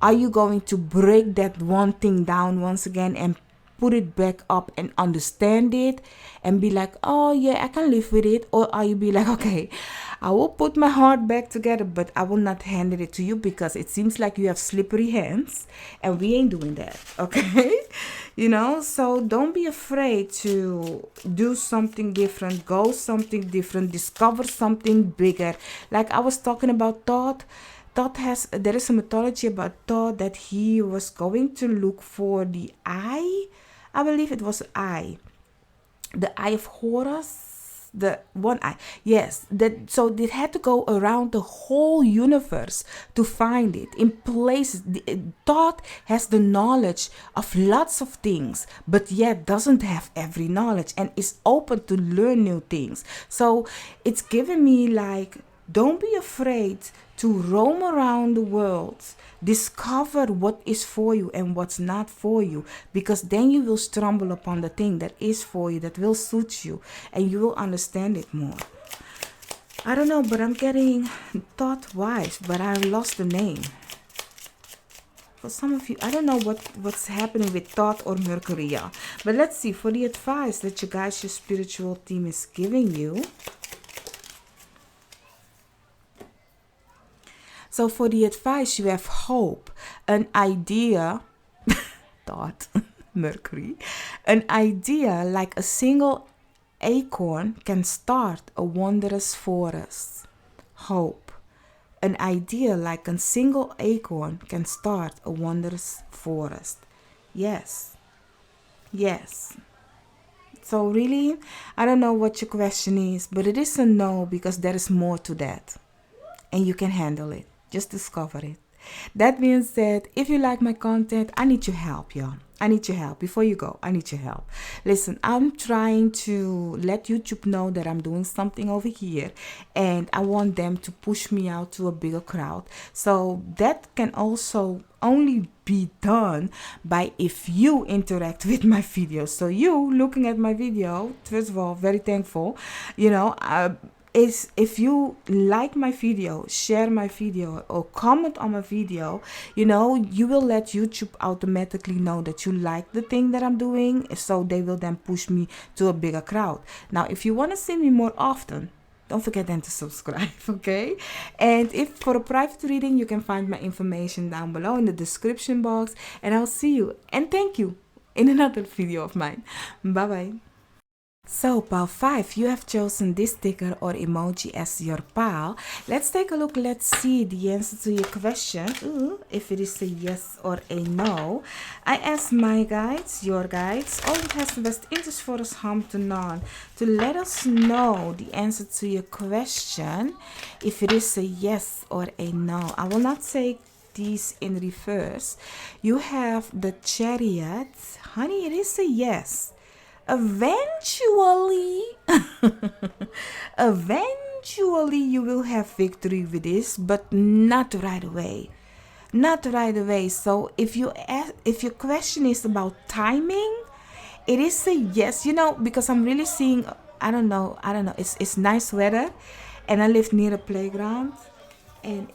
Are you going to break that one thing down once again and put it back up and understand it and be like, oh yeah, I can live with it? Or are you be like, okay, I will put my heart back together, but I will not hand it to you because it seems like you have slippery hands, and we ain't doing that, okay? You know, so don't be afraid to do something different, go something different, discover something bigger. Like I was talking about Thoth. There is a mythology about Thoth that he was going to look for the eye. I believe it was the eye of Horus, the one eye. Yes, so they had to go around the whole universe to find it in places. Thoth has the knowledge of lots of things, but yet doesn't have every knowledge and is open to learn new things. So it's given me like, don't be afraid to roam around the world, discover what is for you and what's not for you, because then you will stumble upon the thing that is for you, that will suit you, and you will understand it more. I don't know, but I'm getting Thoth wife, but I lost the name. For some of you, I don't know what's happening with Thoth or Mercury, yeah. But let's see, for the advice that you guys, your spiritual team is giving you. So for the advice, you have hope, an idea, Thoth, Mercury, an idea like a single acorn can start a wondrous forest. Hope, an idea like a single acorn can start a wondrous forest. Yes, yes. So really, I don't know what your question is, but it is a no, because there is more to that, and you can handle it. Just discover it. That being said, if you like my content, I need your help, y'all. I need your help. Before you go, I need your help. Listen, I'm trying to let YouTube know that I'm doing something over here, and I want them to push me out to a bigger crowd. So that can also only be done by if you interact with my videos. So you looking at my video, first of all, very thankful, you know, is if you like my video, share my video, or comment on my video, you know, you will let YouTube automatically know that you like the thing that I'm doing, so they will then push me to a bigger crowd. Now, if you want to see me more often, don't forget then to subscribe, okay? And if for a private reading, you can find my information down below in the description box, and I'll see you and thank you in another video of mine. Bye bye. So pile 5, you have chosen this sticker or emoji as your pile. Let's take a look. Let's see the answer to your question. If it is a yes or a no. I asked my guides, your guides, all it has the best interest for us, harm to none, to let us know the answer to your question, if it is a yes or a no. I will not take these in reverse. You have the Chariot. Honey, it is a yes. Eventually you will have victory with this, but not right away. So if your question is about timing, it is a yes, you know, because I'm really seeing, I don't know, it's nice weather, and I live near a playground, and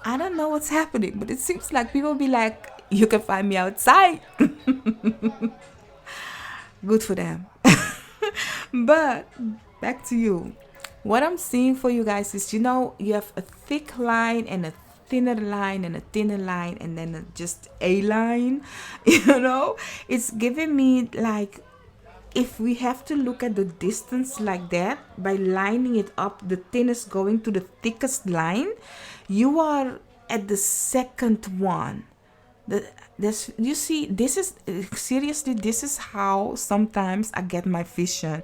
I don't know what's happening, but it seems like people be like, you can find me outside. Good for them. But back to you. What I'm seeing for you guys is, you know, you have a thick line and a thinner line and a thinner line, and then just a line. You know, it's giving me like if we have to look at the distance like that, by lining it up, the thinnest going to the thickest line, you are at the second one. You see, this is seriously, this is how sometimes I get my vision.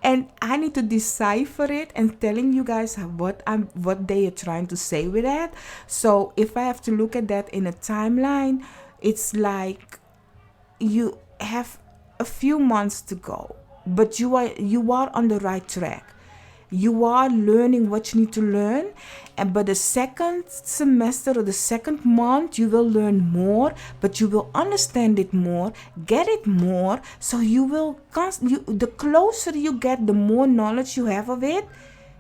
And I need to decipher it and telling you guys what they are trying to say with that. So if I have to look at that in a timeline, it's like you have a few months to go, but you are on the right track. You are learning what you need to learn, and by the second semester or the second month, you will learn more, but you will understand it more, get it more. So you will the closer you get, the more knowledge you have of it,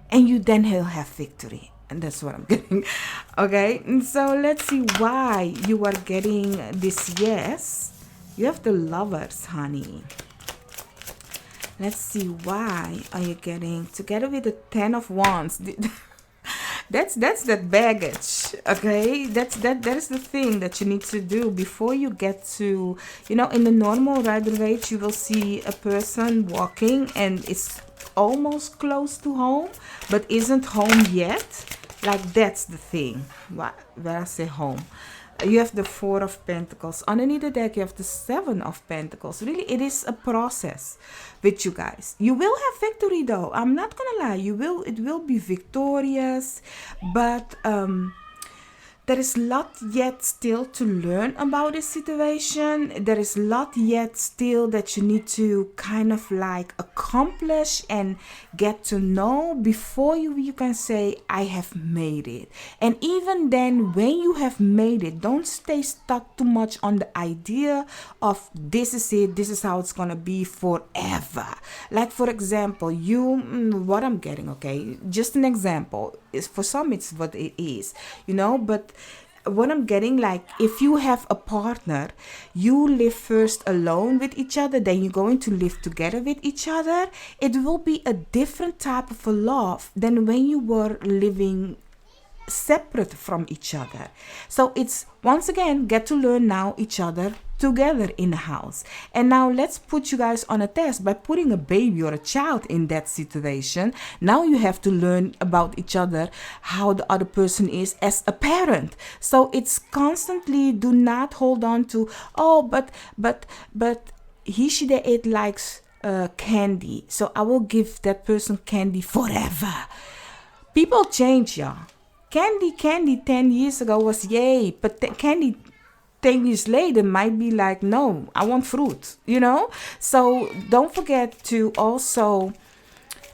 and you then will have victory. And that's what I'm getting. Okay, and so let's see why you are getting this. Yes, you have the Lovers, honey. Let's see why are you getting together with the 10 of Wands. That's that baggage. Okay, that is the thing that you need to do before you get to, in the normal Rider-Waite, you will see a person walking and it's almost close to home but isn't home yet. Like, that's the thing. Where I say home, you have the 4 of Pentacles. Underneath the deck, you have the 7 of Pentacles. Really, it is a process with you guys. You will have victory, though. I'm not gonna lie. It will be victorious, but there is a lot yet still to learn about this situation. There is a lot yet still that you need to kind of like accomplish and get to know before you can say, I have made it. And even then, when you have made it, don't stay stuck too much on the idea of this is it, this is how it's gonna be forever. Like, for example, what I'm getting, okay, just an example, is for some it's what it is, but what I'm getting, like, if you have a partner, you live first alone with each other, then you're going to live together with each other. It will be a different type of a love than when you were living separate from each other. So it's, once again, get to learn now each other together in the house. And now let's put you guys on a test by putting a baby or a child in that situation. Now you have to learn about each other, how the other person is as a parent. So it's constantly, do not hold on to, but she it likes candy, so I will give that person candy forever. People change, y'all. Candy 10 years ago was yay, but candy 10 years later might be like, no, I want fruit, So don't forget to also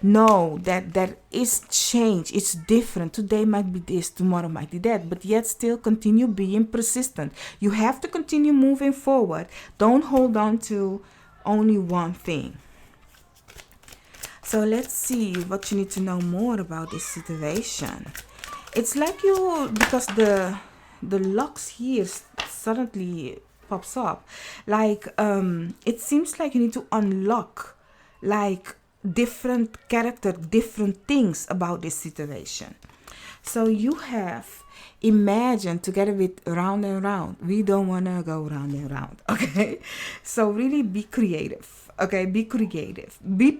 know that there is change. It's different. Today might be this, tomorrow might be that, but yet still continue being persistent. You have to continue moving forward. Don't hold on to only one thing. So let's see what you need to know more about this situation. It's like because the locks here suddenly pops up, like it seems like you need to unlock like different things about this situation. So you have imagined together with round and round. We don't want to go round and round. Okay, so really be creative. Okay, be creative, be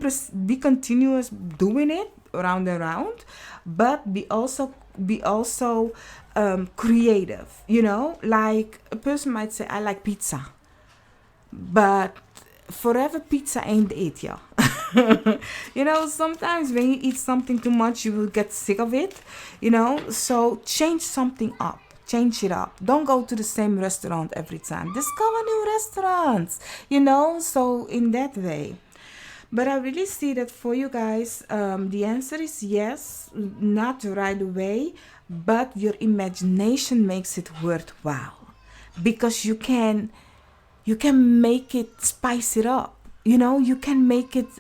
continuous doing it round and round, but be also creative. Like a person might say, I like pizza, but forever pizza ain't it, yeah. Sometimes when you eat something too much, you will get sick of it, so change something up. Change it up. Don't go to the same restaurant every time. Discover new restaurants, so in that way. But I really see that for you guys, the answer is yes, not right away, but your imagination makes it worthwhile, because you can make it, spice it up. You can make it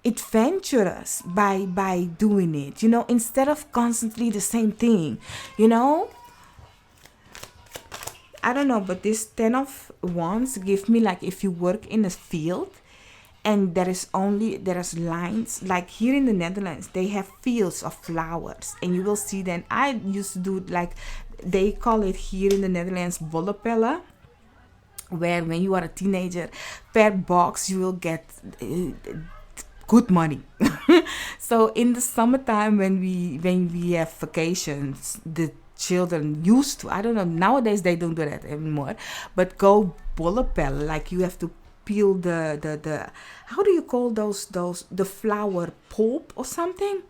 adventurous by doing it. Instead of constantly the same thing. I don't know, but this 10 of Wands give me, like, if you work in a field and there is lines, like here in the Netherlands, they have fields of flowers, and you will see them. I used to do, like, they call it here in the Netherlands bollepellen. where when you are a teenager, per box you will get good money. So in the summertime, when we have vacations, the children used to, I don't know, nowadays they don't do that anymore, but go bollepel, like you have to peel the how do you call those the flower pulp or something.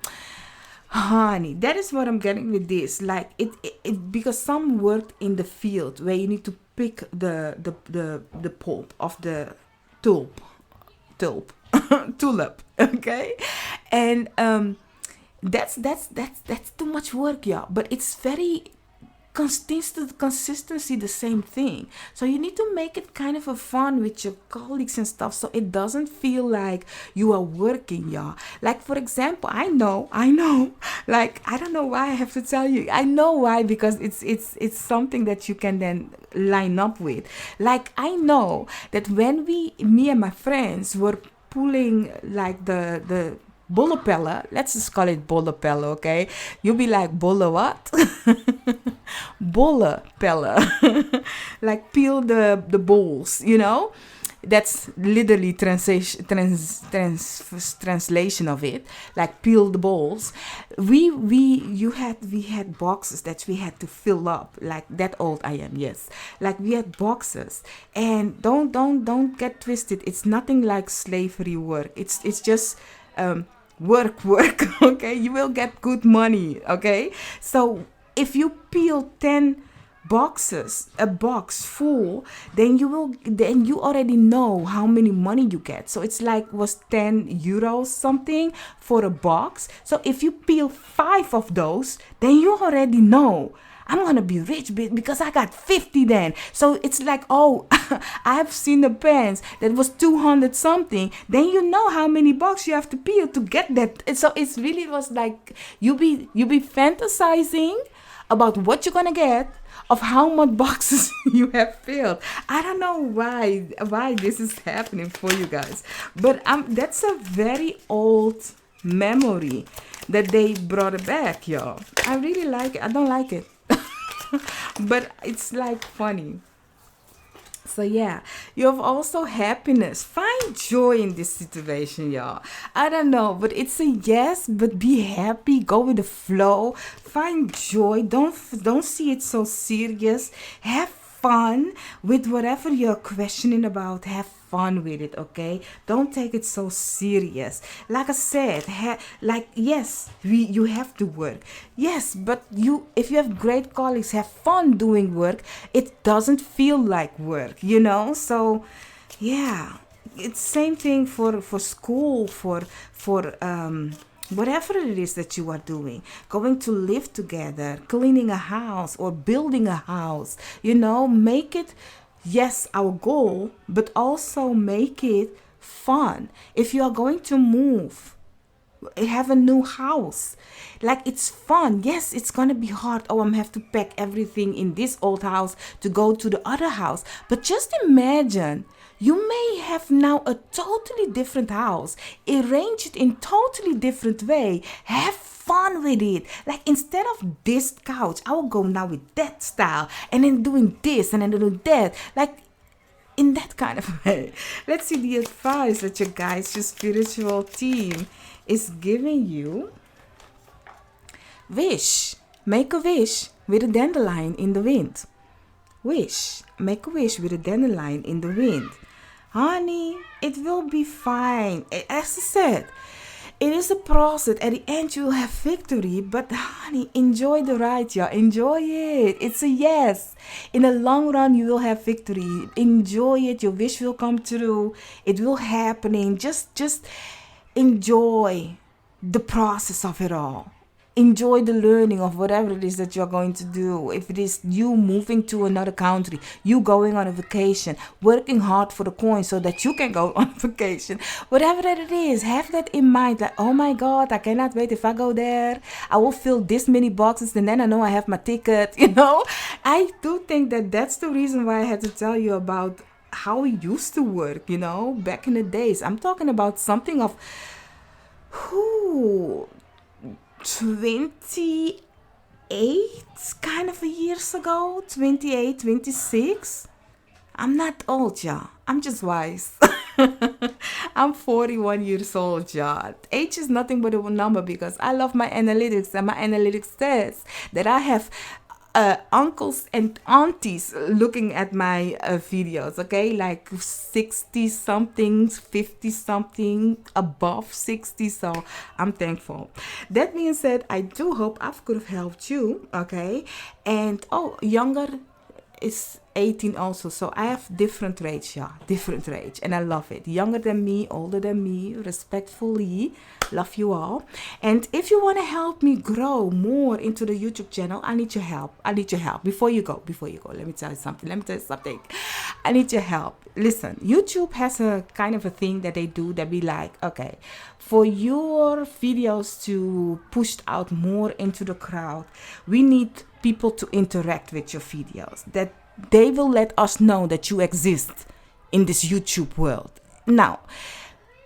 Honey, that is what I'm getting with this. Like it because some worked in the field where you need to pick the pulp of the tulp tulip. Okay, and that's too much work, yeah. But it's very consistency, the same thing. So you need to make it kind of a fun with your colleagues and stuff, so it doesn't feel like you are working, yeah. Like for example, I know, like I don't know why I have to tell you, I know why, because it's something that you can then line up with. Like I know that when me and my friends were pulling like the bollepelle, let's just call it bollepelle, okay? You'll be like, bolle what? Bollepelle. Like peel the balls, you know? That's literally translation of it, like peel the balls. We had boxes that we had to fill up, like that old I am, yes, like we had boxes. And don't get twisted, it's nothing like slavery work. It's just work. Okay, you will get good money. Okay, so if you peel 10 boxes, a box full, then you already know how many money you get. So it's like was 10 euros something for a box. So if you peel 5 of those, then you already know I'm gonna be rich because I got 50 then. So it's like, oh, I've seen the pants that was 200 something. Then you know how many bucks you have to peel to get that. And so it's really was like you be fantasizing about what you're gonna get of how much boxes you have filled. I don't know why this is happening for you guys, but that's a very old memory that they brought it back, y'all. I really like it. I don't like it. But it's like funny. So yeah, you have also happiness. Find joy in this situation, y'all. I don't know, but it's a yes, but be happy, go with the flow. Find joy. Don't see it so serious. Have fun with whatever you're questioning about. Have fun with it, okay? Don't take it so serious. Like I said, yes, you have to work. Yes, but if you have great colleagues, have fun doing work. It doesn't feel like work, you know? So, yeah, it's same thing for school, for whatever it is that you are doing, going to live together, cleaning a house or building a house, make it, yes, our goal, but also make it fun. If you are going to move, have a new house, like it's fun. Yes, it's gonna be hard. Oh, I'm have to pack everything in this old house to go to the other house. But just imagine, you may have now a totally different house, arrange it in totally different way. Have fun with it. Like instead of this couch, I will go now with that style, and then doing this and then doing that. Like in that kind of way. Let's see the advice that your spiritual team is giving you. Wish. Make a wish with a dandelion in the wind. Wish. Make a wish with a dandelion in the wind. Honey, it will be fine. As I said, it is a process. At the end, you will have victory. But honey, enjoy the ride, yeah. Enjoy it. It's a yes. In the long run, you will have victory. Enjoy it. Your wish will come true. It will happen. Just enjoy the process of it all. Enjoy the learning of whatever it is that you're going to do. If it is you moving to another country, you going on a vacation, working hard for the coin so that you can go on vacation. Whatever that it is, have that in mind. Like, oh my God, I cannot wait. If I go there, I will fill this many boxes and then I know I have my ticket, I do think that that's the reason why I had to tell you about how we used to work, back in the days. I'm talking about something of 28 kind of years ago, 28, 26. I'm not old, y'all. I'm just wise. I'm 41 years old, y'all. Age is nothing but a number because I love my analytics, and my analytics says that I have uncles and aunties looking at my videos, okay, like 60 something, 50 something, above 60. So I'm thankful. That being said, I do hope I could have helped you, okay. And oh, younger is 18 also, so I have different range, yeah, different range, and I love it. Younger than me, older than me, respectfully, love you all. And if you want to help me grow more into the YouTube channel, I need your help. I need your help. Before you go, let me tell you something. I need your help. Listen, YouTube has a kind of a thing that they do that be like, okay, for your videos to push out more into the crowd, we need people to interact with your videos, that they will let us know that you exist in this YouTube world. Now,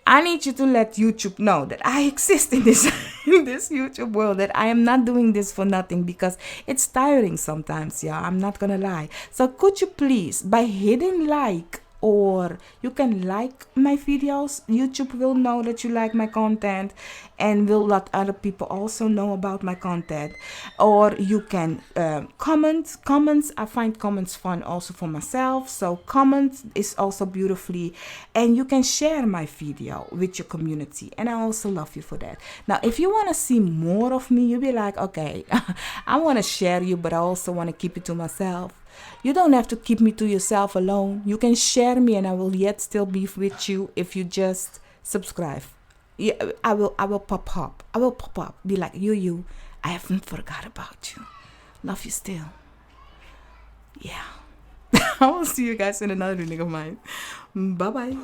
I need you to let YouTube know that I exist in this in this YouTube world, that I am not doing this for nothing, because it's tiring sometimes, yeah, I'm not gonna lie. So could you please, by hitting like, or you can like my videos, YouTube will know that you like my content and will let other people also know about my content. Or you can comments. I find comments fun also for myself, so comments is also beautifully. And you can share my video with your community, and I also love you for that. Now if you want to see more of me, you'll be like, okay, I want to share you, but I also want to keep it to myself. You don't have to keep me to yourself alone. You can share me, and I will yet still be with you if you just subscribe. Yeah, I will pop up. I will pop up. Be like, you. I haven't forgot about you. Love you still. Yeah. I will see you guys in another reading of mine. Bye bye.